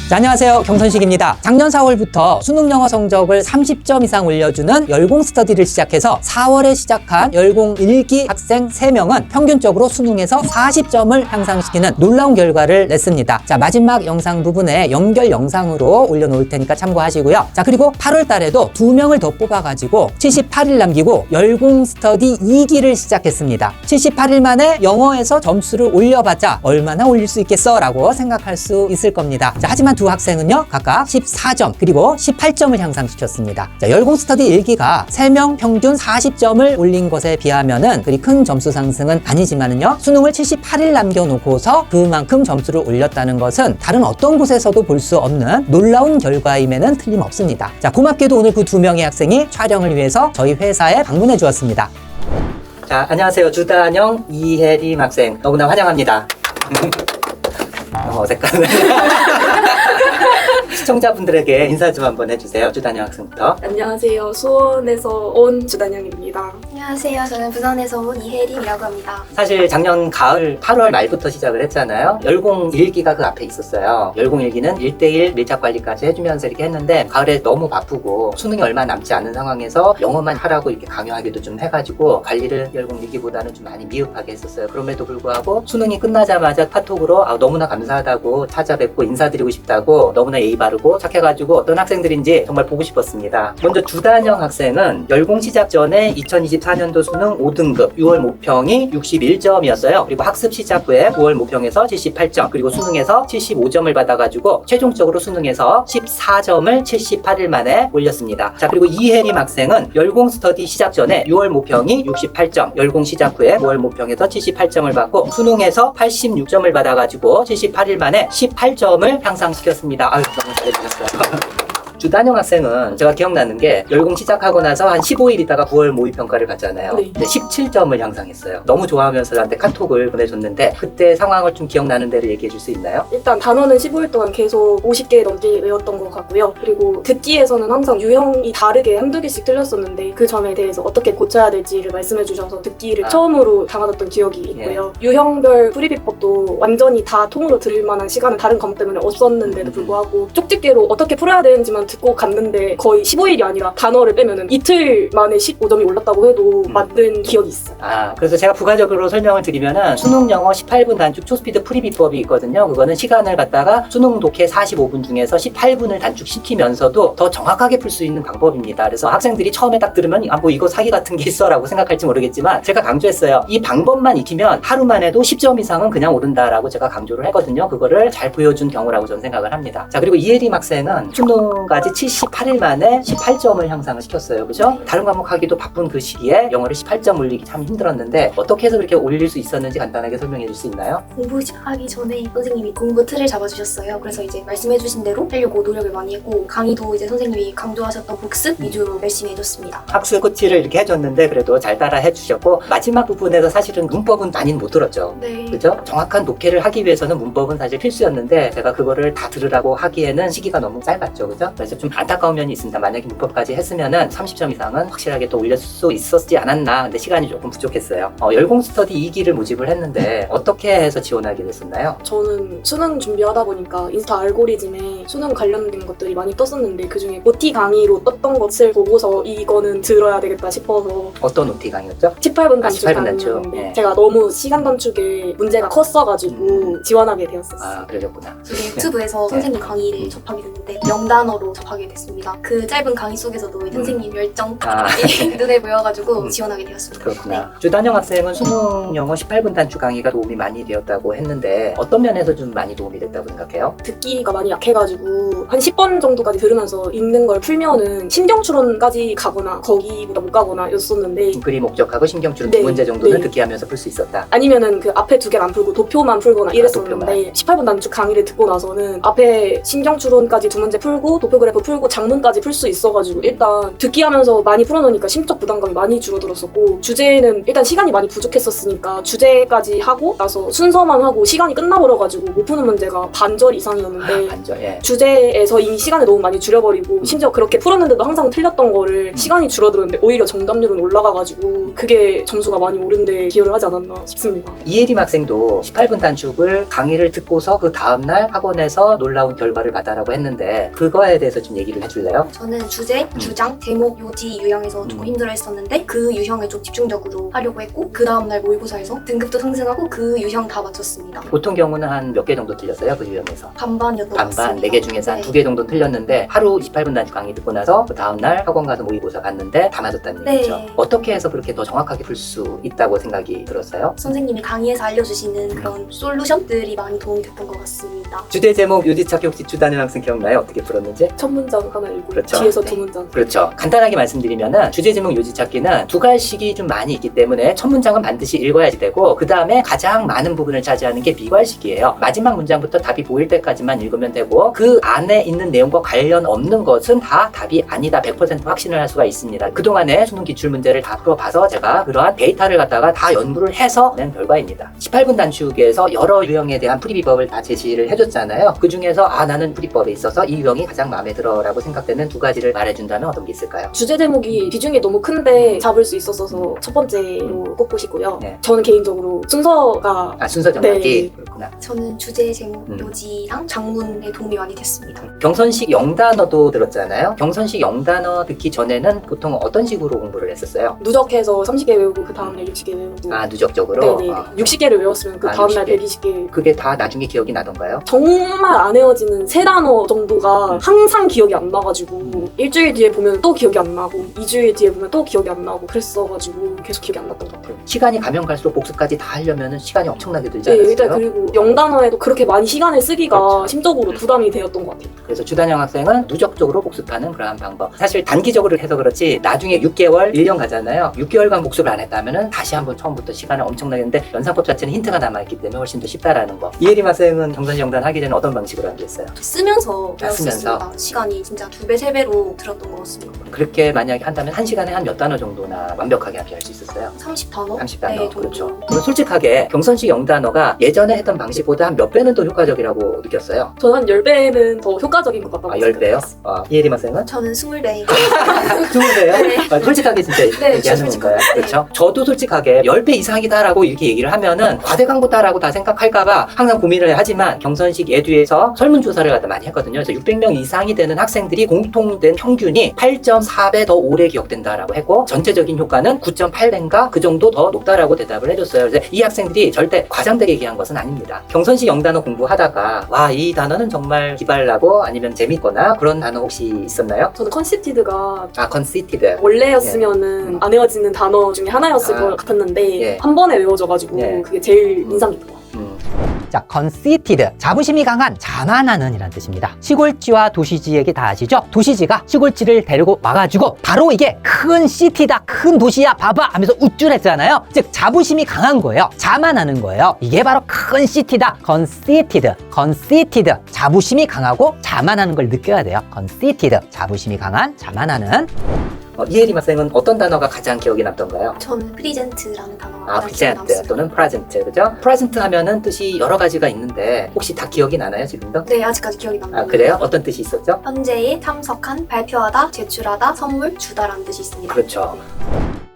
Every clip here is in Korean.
자, 안녕하세요. 경선식입니다. 작년 4월부터 수능 영어 성적을 30점 이상 올려주는 열공 스터디를 시작해서 4월에 시작한 열공 1기 학생 3명은 평균적으로 수능에서 40점을 향상시키는 놀라운 결과를 냈습니다. 자, 마지막 영상 부분에 연결 영상으로 올려놓을 테니까 참고하시고요. 자, 그리고 8월 달에도 2명을 더 뽑아가지고 78일 남기고 열공 스터디 2기를 시작했습니다. 78일 만에 영어에서 점수를 올려봤자 얼마나 올릴 수 있겠어? 라고 생각할 수 있을 겁니다. 자, 하지만 두 학생은요, 각각 14점 그리고 18점을 향상시켰습니다. 자, 열공 스터디 1기가 3명 평균 40점을 올린 것에 비하면은 그리 큰 점수 상승은 아니지만은요, 수능을 78일 남겨놓고서 그만큼 점수를 올렸다는 것은 다른 어떤 곳에서도 볼 수 없는 놀라운 결과임에는 틀림없습니다. 자, 고맙게도 오늘 그 2명의 학생이 촬영을 위해서 저희 회사에 방문해 주었습니다. 자, 안녕하세요. 주단영, 이혜림 학생. 너무나 환영합니다. 어색하네. 시청자분들에게 인사 좀 한번 해주세요. 주단영 학생부터. 안녕하세요. 수원에서 온 주단영입니다. 안녕하세요. 저는 부산에서 온 이혜림이라고 합니다. 사실 작년 가을 8월 말부터 시작을 했잖아요. 열공 1기가 그 앞에 있었어요. 열공 1기는 1대1 밀착 관리까지 해주면서 이렇게 했는데 가을에 너무 바쁘고 수능이 얼마 남지 않은 상황에서 영어만 하라고 이렇게 강요하기도 좀 해가지고 관리를 열공 1기보다는 좀 많이 미흡하게 했었어요. 그럼에도 불구하고 수능이 끝나자마자 카톡으로 너무나 감사하다고 찾아뵙고 인사드리고 싶다고 너무나 예의 바르고 착해가지고 어떤 학생들인지 정말 보고 싶었습니다. 먼저 주단영 학생은 열공 시작 전에 2024년도 수능 5등급 6월 모평이 61점이었어요. 그리고 학습 시작 후에 9월 모평에서 78점 그리고 수능에서 75점을 받아가지고 최종적으로 수능에서 14점을 78일 만에 올렸습니다. 자, 그리고 이혜림 학생은 열공 스터디 시작 전에 6월 모평이 68점 열공 시작 후에 9월 모평에서 78점을 받고 수능에서 86점을 받아가지고 78일 만에 18점을 향상시켰습니다. 아유, 너무 잘해주셨어요. 주단영 학생은 제가 기억나는 게 열공 시작하고 나서 한 15일 있다가 9월 모의평가를 봤잖아요. 네. 근데 17점을 향상했어요. 너무 좋아하면서 저한테 카톡을 보내줬는데 그때 상황을 좀 기억나는 대로 얘기해 줄 수 있나요? 일단 단어는 15일 동안 계속 50개 넘게 외웠던 것 같고요. 그리고 듣기에서는 항상 유형이 다르게 한두 개씩 틀렸었는데 그 점에 대해서 어떻게 고쳐야 될지를 말씀해 주셔서 듣기를 처음으로 당하셨던 기억이 있고요. 유형별 풀이비법도 완전히 다 통으로 들을 만한 시간은 다른 과목 때문에 없었는데도 불구하고 쪽집게로 어떻게 풀어야 되는지만 듣고 갔는데 거의 15일이 아니라 단어를 빼면은 이틀 만에 15점이 올랐다고 해도 맞는 기억이 있어요. 그래서 제가 부가적으로 설명을 드리면은 수능 영어 18분 단축 초스피드 풀이 비법이 있거든요. 그거는 시간을 갖다가 수능 독해 45분 중에서 18분을 단축시키면서도 더 정확하게 풀 수 있는 방법입니다. 그래서 학생들이 처음에 딱 들으면 뭐 이거 사기 같은 게 있어 라고 생각할지 모르겠지만 제가 강조했어요. 이 방법만 익히면 하루만 해도 10점 이상은 그냥 오른다라고 제가 강조를 했거든요. 그거를 잘 보여준 경우라고 저는 생각을 합니다. 자, 그리고 이혜림 학생은 수능까지 78일 만에 18점을 향상을 시켰어요. 그죠? 다른 과목 하기도 바쁜 그 시기에 영어를 18점 올리기 참 힘들었는데 어떻게 해서 그렇게 올릴 수 있었는지 간단하게 설명해 줄 수 있나요? 공부 시작하기 전에 선생님이 공부 틀을 잡아주셨어요. 그래서 이제 말씀해주신 대로 하려고 노력을 많이 했고 강의도 이제 선생님이 강조하셨던 복습 위주로 열심히 해줬습니다. 학습 코치를 이렇게 해줬는데 그래도 잘 따라 해주셨고 마지막 부분에서 사실은 문법은 많이는 못 들었죠. 네. 그죠? 정확한 독해를 하기 위해서는 문법은 사실 필수였는데 제가 그거를 다 들으라고 하기에는 시기가 너무 짧았죠. 그죠? 그래서 좀 안타까운 면이 있습니다. 만약에 문법까지 했으면은 30점 이상은 확실하게 또 올릴 수 있었지 않았나. 근데 시간이 조금 부족했어요. 열공 스터디 2기를 모집을 했는데 어떻게 해서 지원하게 됐었나요? 저는 수능 준비하다 보니까 인스타 알고리즘에 수능 관련된 것들이 많이 떴었는데 그중에 OT 강의로 떴던 것을 보고서 이거는 들어야 되겠다 싶어서 어떤 OT 강의였죠? 18분 단축 18분 단축. 강의였는데 네. 제가 너무 시간 단축에 문제가 컸어가지고 지원하게 되었었어요. 그러셨구나. 저는 유튜브에서 선생님 강의를 접하게 됐는데 명단어로 접하게 됐습니다. 그 짧은 강의 속에서도 선생님 열정 눈에 보여가지고 지원하게 되었습니다. 그렇구나. 주단영 학생은 수능 영어 18분 단축 강의가 도움이 많이 되었다고 했는데 어떤 면에서 좀 많이 도움이 됐다고 생각해요? 듣기가 많이 약해가지고 한 10번 정도까지 들으면서 읽는 걸 풀면은 신경추론까지 가거나 거기보다 못 가거나 였었는데 글이 목적하고 신경추론 네, 두 문제 정도는 네. 듣기하면서 풀 수 있었다. 아니면은 그 앞에 두 개만 풀고 도표만 풀거나 이랬었는데 18분 단축 강의를 듣고 나서는 앞에 신경추론까지 두 문제 풀고 도표그래프 파라그래프 풀고 장문까지 풀 수 있어가지고 일단 듣기 하면서 많이 풀어놓으니까 심적 부담감이 많이 줄어들었었고, 주제는 일단 시간이 많이 부족했었으니까 주제까지 하고 나서 순서만 하고 시간이 끝나버려가지고 못 푸는 문제가 반절 이상이었는데 반절. 예. 주제에서 이미 시간을 너무 많이 줄여버리고 심지어 그렇게 풀었는데도 항상 틀렸던 거를 시간이 줄어들었는데 오히려 정답률은 올라가가지고 그게 점수가 많이 오른 데 기여를 하지 않았나 싶습니다. 이혜림 학생도 18분 단축을 강의를 듣고서 그 다음날 학원에서 놀라운 결과를 받아라고 했는데 그거에 대해서 좀 얘기를 해줄래요? 저는 주제, 주장, 제목, 요지 유형에서 조금 힘들어 했었는데 그 유형을 좀 집중적으로 하려고 했고 그 다음날 모의고사에서 등급도 상승하고 그 유형 다 맞췄습니다. 보통 경우는 한 몇 개 정도 틀렸어요? 그 유형에서? 반반이었던 것 같습니다. 반반, 4개 중에서 한 네. 2개 정도 틀렸는데 하루 28분 단축 강의 듣고 나서 그 다음날 학원 가서 모의고사 봤는데 다 맞았다는 네. 얘기죠. 어떻게 해서 그렇게 더 정확하게 풀 수 있다고 생각이 들었어요? 선생님이 강의에서 알려주시는 그런 솔루션들이 많이 도움이 됐던 것 같습니다. 주제 제목 요지 찾기 혹시 주단현 학생 기억나요? 어떻게 풀었는지? 첫 문장 하나 읽고 그렇죠. 뒤에서 네. 두 문장. 그렇죠. 간단하게 말씀드리면은 주제 제목 요지 찾기는 두 갈식이 좀 많이 있기 때문에 첫 문장은 반드시 읽어야지 되고 그 다음에 가장 많은 부분을 차지하는 게 미괄식이에요. 마지막 문장부터 답이 보일 때까지만 읽으면 되고 그 안에 있는 내용과 관련 없는 것은 다 답이 아니다 100% 확신을 할 수가 있습니다. 그동안에 수능 기출 문제를 다 풀어봐서 제가 그러한 데이터를 갖다가 다 연구를 해서 낸 결과입니다. 18분 단축에서 여러 유형에 대한 풀이비법을 다 제시를 해줬잖아요. 그 중에서 나는 풀이법에 있어서 이 유형이 가장 마음에 들어 라고 생각되는 두 가지를 말해준다면 어떤 게 있을까요? 주제 제목이 비중이 너무 큰데 잡을 수 있어서 첫 번째로 꼽고 싶고요. 네. 저는 개인적으로 순서가 순서 정하기. 네. 그렇구나. 저는 주제, 제목, 요지랑 장문에 도움이 많이 됐습니다. 경선식 영단어도 들었잖아요. 경선식 영단어 듣기 전에는 보통 어떤 식으로 공부를 했었어요? 누적해서 30개 외우고 그 다음날 60개 외우고. 누적적으로? 네네. 60개를 외웠으면 그 다음날 120개. 그게 다 나중에 기억이 나던가요? 정말 안 외워지는 세 단어 정도가 항상 기억이 안 나가지고 일주일 뒤에 보면 또 기억이 안 나고 2주일 뒤에 보면 또 기억이 안 나고 그랬어가지고 계속 기억이 안 났던 것 같아요. 시간이 가면 갈수록 복습까지 다 하려면 시간이 엄청나게 들지 네, 않았어요? 일단 그리고 영단어에도 그렇게 많이 시간을 쓰기가 그렇죠. 심적으로 부담이 되었던 것 같아요. 그래서 주단영 학생은 누적적으로 복습하는 그러한 방법. 사실 단기적으로 해서 그렇지 나중에 6개월, 1년 가잖아요. 6개월간 복습을 안 했다면 다시 한번 처음부터 시간을 엄청나게 했는데 연산법 자체는 힌트가 남아있기 때문에 훨씬 더 쉽다라는 거. 이혜림 학생은 경선식 영단 하기 전에 어떤 방식으로 암기했어요? 쓰면서 배웠습니다. 쓰면서? 시간이 진짜 2배, 3배로 들었던 것 같습니다. 그렇게 만약에 한다면 한 시간에 한 몇 단어 정도나 완벽하게 암기할 수 있었어요? 30단어? 30단어. 네, 정도. 그렇죠. 그럼 솔직하게 경선식 영단어가 예전에 했던 방식보다 한 몇 배는 더 효과적이라고 느꼈어요? 저는 한 10배는 더 효과적인 것 같다고 10배요? 생각했어요. 이혜림 학생은? 저는 20배. 20배요? 솔직하게 진짜 네, 얘기하는 솔직하게. 건가요? 그렇죠? 저도 솔직하게 10배 이상이다라고 이렇게 얘기를 하면은 과대광고다라고 다 생각할까봐 항상 고민을 하지만 경선식 예두에서 설문조사를 갖다 많이 했거든요. 그래서 600명 이상이 되는 학생들이 공통된 평균이 8.4배 더 오래 기억된다라고 했고 전체적인 효과는 9.8배인가 그 정도 더 높다라고 대답을 해줬어요. 그래서 이 학생들이 절대 과장되게 얘기한 것은 아닙니다. 경선식 영단어 공부하다가 와, 이 단어는 정말 기발나고 아니면 재밌거나 그런 단어 혹시 있었나요? 저는 컨시티드가 conceited. 원래였으면은 안 외워지는 단어 중에 하나였을 아. 것 같았는데 예. 한 번에 외워져가지고 예. 그게 제일 인상 깊은 것 같아요. 자, conceited, 자부심이 강한, 자만하는 이란 뜻입니다. 시골지와 도시지에게 다 아시죠? 도시지가 시골지를 데리고 와가지고 바로 이게 큰 시티다, 큰 도시야, 봐봐 하면서 우쭐했잖아요. 즉 자부심이 강한 거예요. 자만하는 거예요. 이게 바로 큰 시티다. conceited, conceited, 자부심이 강하고 자만하는 걸 느껴야 돼요. conceited, 자부심이 강한, 자만하는. 이혜림 학생은 어떤 단어가 가장 기억에 남던가요? 저는 프리젠트라는 단어가 가장 기억에 present 남습니다. 또는 present, 그죠? present 하면은 뜻이 여러 가지가 있는데 혹시 다 기억이 나나요, 지금도? 네, 아직까지 기억이 납니다. 그래요? 어떤 뜻이 있었죠? 현재에 참석한, 발표하다, 제출하다, 선물, 주다라는 뜻이 있습니다. 그렇죠.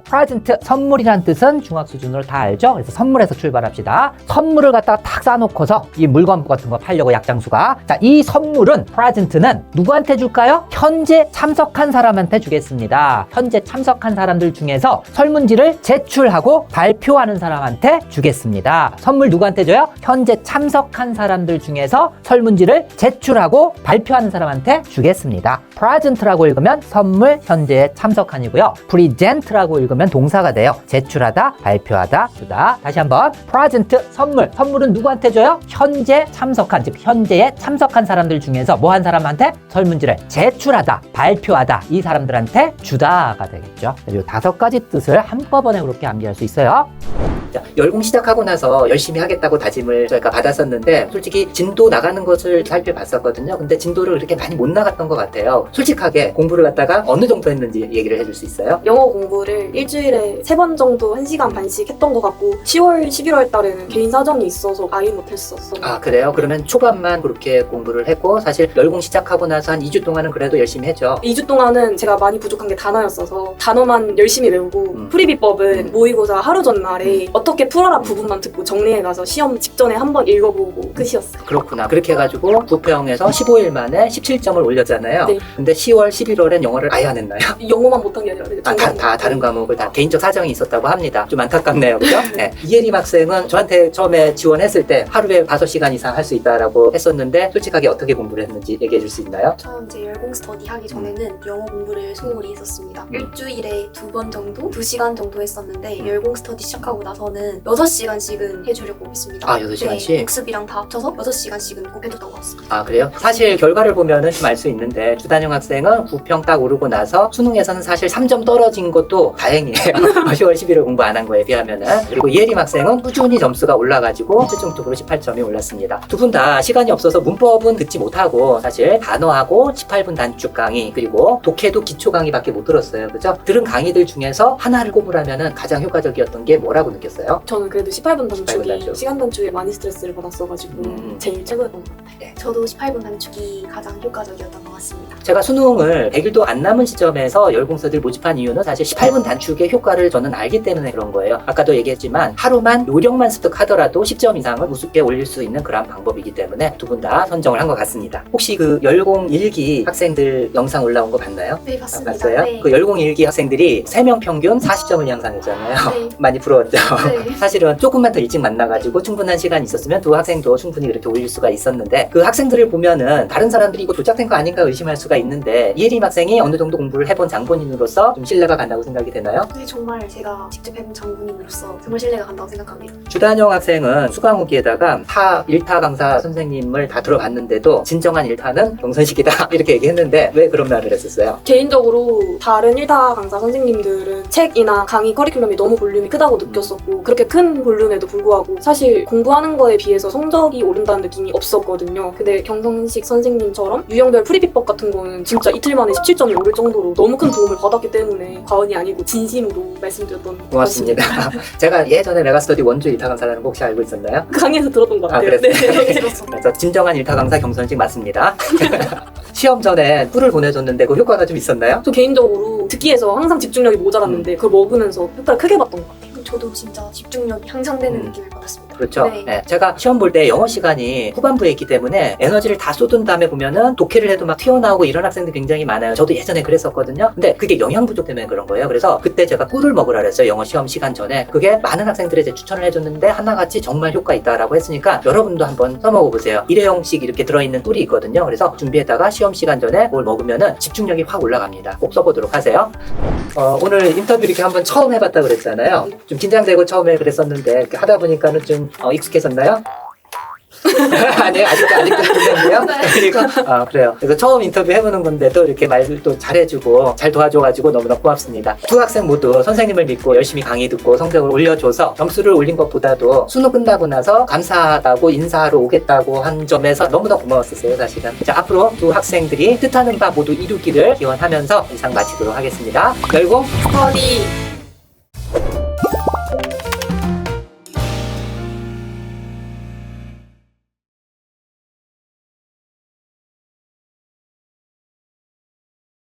프레젠트, 선물이란 뜻은 중학 수준으로 다 알죠? 그래서 선물에서 출발합시다. 선물을 갖다가 탁 싸놓고서 이 물건 같은 거 팔려고 약장수가. 자, 이 선물은 프레젠트는 누구한테 줄까요? 현재 참석한 사람한테 주겠습니다. 현재 참석한 사람들 중에서 설문지를 제출하고 발표하는 사람한테 주겠습니다. 선물 누구한테 줘요? 현재 참석한 사람들 중에서 설문지를 제출하고 발표하는 사람한테 주겠습니다. 프레젠트라고 읽으면 선물, 현재에 참석한이고요. 프리젠트라고 읽으면 넣으면 동사가 돼요. 제출하다, 발표하다, 주다. 다시 한번. present, 선물. 선물은 누구한테 줘요? 현재 참석한, 즉 현재에 참석한 사람들 중에서 뭐 한 사람한테 설문지를 제출하다, 발표하다. 이 사람들한테 주다가 되겠죠. 그리고 5가지 뜻을 한꺼번에 그렇게 암기할 수 있어요. 자, 열공 시작하고 나서 열심히 하겠다고 다짐을 저희가 받았었는데 솔직히 진도 나가는 것을 살펴봤었거든요. 근데 진도를 그렇게 많이 못 나갔던 것 같아요. 솔직하게 공부를 갖다가 어느 정도 했는지 얘기를 해줄 수 있어요? 영어 공부를 일주일에 3번 정도 1시간 반씩 했던 것 같고 10월, 11월 달에는 개인 사정이 있어서 아예 못했었어요. 아, 그래요? 그러면 초반만 그렇게 공부를 했고 사실 열공 시작하고 나서 한 2주 동안은 그래도 열심히 했죠. 2주 동안은 제가 많이 부족한 게 단어였어서 단어만 열심히 외우고 프리비법은 모의고사 하루 전날에 어떻게 풀어라 부분만 듣고 정리해가서 시험 직전에 한번 읽어보고 끝이었어요. 그렇구나. 그렇게 해가지고 부평에서 15일 만에 17점을 올렸잖아요. 네. 근데 10월, 11월엔 영어를 아예 안 했나요? 영어만 못한 게 아니라 다 다른 과목을 다 개인적 사정이 있었다고 합니다. 좀 안타깝네요. 그죠? 네. 이혜림 학생은 저한테 처음에 지원했을 때 하루에 5시간 이상 할 수 있다라고 했었는데 솔직하게 어떻게 공부를 했는지 얘기해 줄 수 있나요? 처음 이제 열공 스터디 하기 전에는 영어 공부를 소홀히 했었습니다. 일주일에 2번 정도? 2시간 정도 했었는데 열공 스터디 시작하고 나서는 6시간씩은 해주려고 했습니다. 아, 6시간씩? 네, 복습이랑 다 합쳐서 6시간씩은 꼭 해줬던 것 같습니다. 아, 그래요? 사실 결과를 보면은 좀 알 수 있는데 주단영 학생은 9평 딱 오르고 나서 수능에서는 사실 3점 떨어진 것도 다행이에요. 10월 11월 공부 안 한 거에 비하면은. 그리고 이혜림 학생은 꾸준히 점수가 올라가지고 최종적으로 18점이 올랐습니다. 두 분 다 시간이 없어서 문법은 듣지 못하고 사실 단어하고 18분 단축 강의 그리고 독해도 기초 강의밖에 못 들었어요. 그죠? 들은 강의들 중에서 하나를 꼽으라면은 가장 효과적이었던 게 뭐라고 느꼈어요? 저는 그래도 18분 단축이 18분 단축. 시간 단축에 많이 스트레스를 받았어가지고 제일 최고였던 것 같아요. 저도 18분 단축이 가장 효과적이었던 것 같습니다. 제가 수능을 100일도 안 남은 시점에서 열공서들 모집한 이유는 사실 18분 단축의 효과를 저는 알기 때문에 그런 거예요. 아까도 얘기했지만 하루만 요령만 습득하더라도 10점 이상을 우습게 올릴 수 있는 그런 방법이기 때문에 두 분 다 선정을 한 것 같습니다. 혹시 그 열공 1기 학생들 영상 올라온 거 봤나요? 네, 봤습니다. 봤어요? 네. 그 열공 1기 학생들이 3명 평균 40점을 향상했잖아요. 네. 많이 부러웠죠? 네. 사실은 조금만 더 일찍 만나가지고 충분한 시간이 있었으면 두 학생도 충분히 그렇게 올릴 수가 있었는데 그 학생들을 보면은 다른 사람들이 이거 조작된 거 아닌가 의심할 수가 있는데 이혜림 학생이 어느 정도 공부를 해본 장본인으로서 좀 신뢰가 간다고 생각이 되나요? 네, 정말 제가 직접 해본 장본인으로서 정말 신뢰가 간다고 생각합니다. 주단영 학생은 수강 후기에다가 1타 강사 선생님을 다 들어봤는데도 진정한 1타는 경선식이다 이렇게 얘기했는데 왜 그런 말을 했었어요? 개인적으로 다른 1타 강사 선생님들은 책이나 강의 커리큘럼이 너무 볼륨이 크다고 느꼈었고 그렇게 큰 볼륨에도 불구하고 사실 공부하는 거에 비해서 성적이 오른다는 느낌이 없었거든요. 근데 경선식 선생님처럼 유형별 프리비법 같은 거는 진짜 이틀 만에 17점이 오를 정도로 너무 큰 도움을 받았기 때문에 과언이 아니고 진심으로 말씀드렸던 고맙습니다. 제가 예전에 메가스터디 원주 1타 강사라는 거 혹시 알고 있었나요? 강의에서 들었던 것 아, 같아요. 그랬어요? 네, 들었어요. 그래서 진정한 1타 강사 경선식 맞습니다. 시험 전에 꿀을 보내줬는데 그 효과가 좀 있었나요? 저 개인적으로 듣기에서 항상 집중력이 모자랐는데 그걸 먹으면서 효과를 크게 봤던 것 같아요. 저도 진짜 집중력이 향상되는 느낌을 받았습니다. 그렇죠. 네. 네, 제가 시험 볼 때 영어 시간이 후반부에 있기 때문에 에너지를 다 쏟은 다음에 보면은 독해를 해도 막 튀어나오고 이런 학생들 굉장히 많아요. 저도 예전에 그랬었거든요. 근데 그게 영양 부족 때문에 그런 거예요. 그래서 그때 제가 꿀을 먹으라 그랬어요. 영어 시험 시간 전에. 그게 많은 학생들에게 추천을 해줬는데 하나같이 정말 효과 있다라고 했으니까 여러분도 한번 써먹어 보세요. 일회용씩 이렇게 들어있는 꿀이 있거든요. 그래서 준비했다가 시험 시간 전에 그걸 먹으면은 집중력이 확 올라갑니다. 꼭 써보도록 하세요. 오늘 인터뷰 이렇게 한번 처음 해봤다 그랬잖아요. 좀 긴장되고 처음에 그랬었는데 이렇게 하다 보니까는 좀 익숙해졌나요? 아니요, 아직도 괜찮네요. 그리고 그래요. 그래서 처음 인터뷰 해보는 건데도 이렇게 말도 잘해주고 잘 도와줘가지고 너무나 고맙습니다. 두 학생 모두 선생님을 믿고 열심히 강의 듣고 성적을 올려줘서 점수를 올린 것보다도 수능 끝나고 나서 감사하다고 인사하러 오겠다고 한 점에서 너무나 고마웠었어요, 사실은. 자, 앞으로 두 학생들이 뜻하는 바 모두 이루기를 기원하면서 이상 마치도록 하겠습니다. 열공 스터디